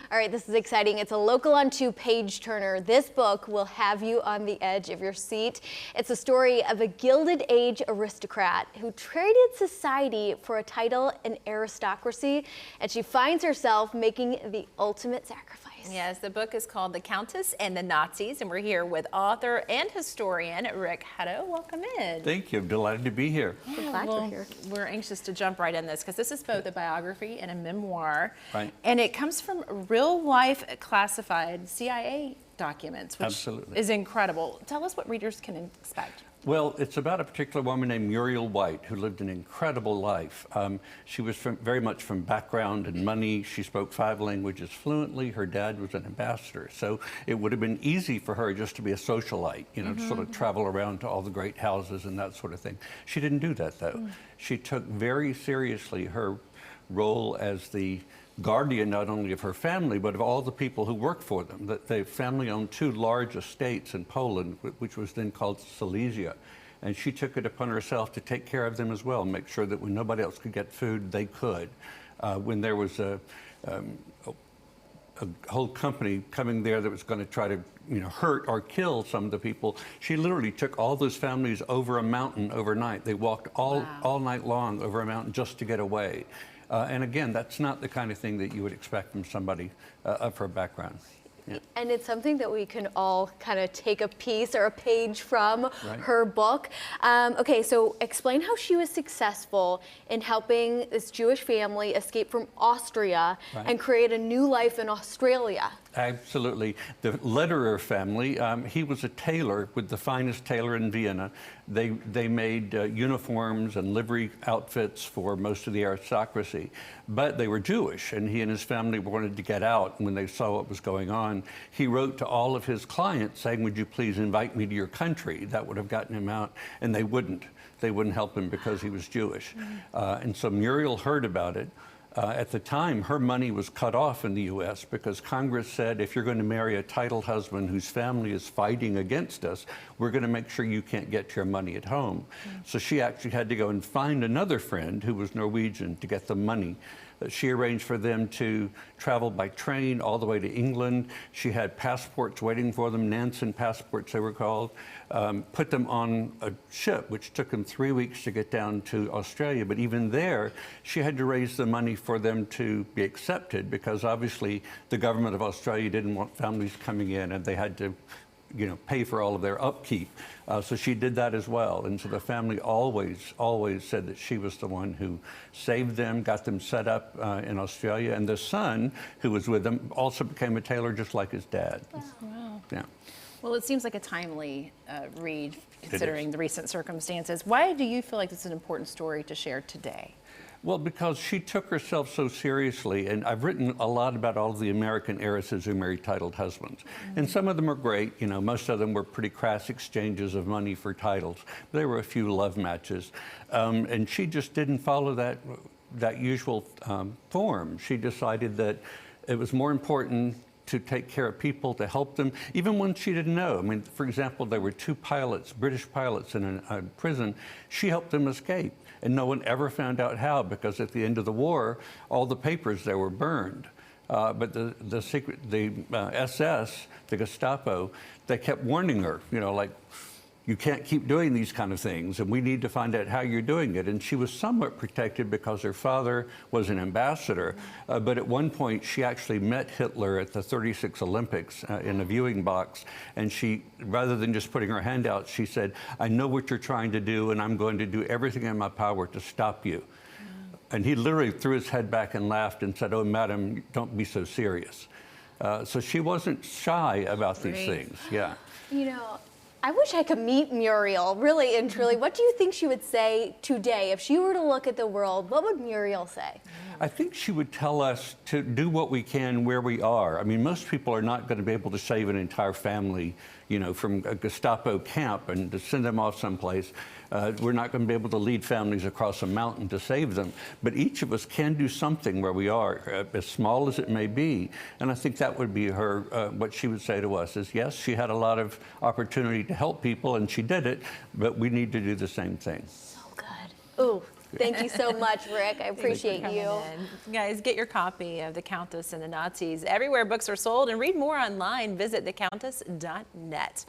All right, this is exciting. It's a local on two page turner. This book will have you on the edge of your seat. It's a story of a Gilded Age aristocrat who traded society for a title and aristocracy, and she finds herself making the ultimate sacrifice. Yes, the book is called The Countess and the Nazis, and we're here with author and historian Richard Hutto. Welcome in. Thank you. I'm delighted to be here. We're glad you're here. We're anxious to jump right in this because this is both a biography and a memoir. Right. And it comes from real-life classified CIA documents, which Absolutely. is incredible. Tell us what readers can expect. Well, it's about a particular woman named Muriel White who lived an incredible life. She was very much from background and money. She spoke 5 languages fluently. Her dad was an ambassador. So it would have been easy for her just to be a socialite, you know, to sort of travel around to all the great houses and that sort of thing. She didn't do that, though. She took very seriously her role as the guardian not only of her family, but of all the people who worked for them. The family owned 2 large estates in Poland, which was then called Silesia. And she took it upon herself to take care of them as well, make sure that when nobody else could get food, they could. When there was a whole company coming there that was going to try to, you know, hurt or kill some of the people, she literally took all those families over a mountain overnight. They walked all night long over a mountain just to get away. And again, that's not the kind of thing that you would expect from somebody of her background. Yeah. And it's something that we can all kind of take a piece or a page from her book. Okay, so explain how she was successful in helping this Jewish family escape from Austria and create a new life in Australia. Absolutely. The Lederer family, he was a tailor with the finest tailor in Vienna. They made uniforms and livery outfits for most of the aristocracy, but they were Jewish, and he and his family wanted to get out. And when they saw what was going on, he wrote to all of his clients saying, "Would you please invite me to your country?" That would have gotten him out, and they wouldn't. They wouldn't help him because he was Jewish. And so Muriel heard about it. At the time, her money was cut off in the U.S. because Congress said, if you're going to marry a titled husband whose family is fighting against us, we're going to make sure you can't get your money at home. So she actually had to go and find another friend who was Norwegian to get the money. She arranged for them to travel by train all the way to England. She had passports waiting for them, Nansen passports they were called, put them on a ship, which took them 3 weeks to get down to Australia. But even there, she had to raise the money for them to be accepted because obviously the government of Australia didn't want families coming in, and they had to, you know, pay for all of their upkeep. So she did that as well. And so the family always said that she was the one who saved them, got them set up in Australia. And the son, who was with them, also became a tailor just like his dad. Wow. Yeah. Well, it seems like a timely read considering the recent circumstances. Why do you feel like this is an important story to share today? Well, because she took herself so seriously, and I've written a lot about all of the American heiresses who married titled husbands. And some of them are great, you know, most of them were pretty crass exchanges of money for titles. There were a few love matches. And she just didn't follow that usual form. She decided that it was more important to take care of people, to help them, even when she didn't know. I mean, for example, there were 2 pilots, British pilots in a prison. She helped them escape, and no one ever found out how, because at the end of the war, all the papers there were burned. But the SS, the Gestapo, they kept warning her, you know, like, you can't keep doing these kind of things, and we need to find out how you're doing it. And she was somewhat protected because her father was an ambassador. But at one point, she actually met Hitler at the 36 Olympics in a viewing box. And she, rather than just putting her hand out, she said, "I know what you're trying to do, and I'm going to do everything in my power to stop you." And he literally threw his head back and laughed and said, "Oh, madam, don't be so serious." So she wasn't shy about these things. Yeah. You know, I wish I could meet Muriel, really and truly. What do you think she would say today? If she were to look at the world, what would Muriel say? I think she would tell us to do what we can where we are. I mean, most people are not going to be able to save an entire family, you know, from a Gestapo camp and to send them off someplace. We're not going to be able to lead families across a mountain to save them. But each of us can do something where we are, as small as it may be. And I think that would be her, what she would say to us is, yes, she had a lot of opportunity to help people, and she did it, but we need to do the same thing. So good. Ooh. Thank you so much, Rick. I appreciate you. Guys, get your copy of The Countess and the Nazis everywhere books are sold, and read more online. Visit thecountess.net.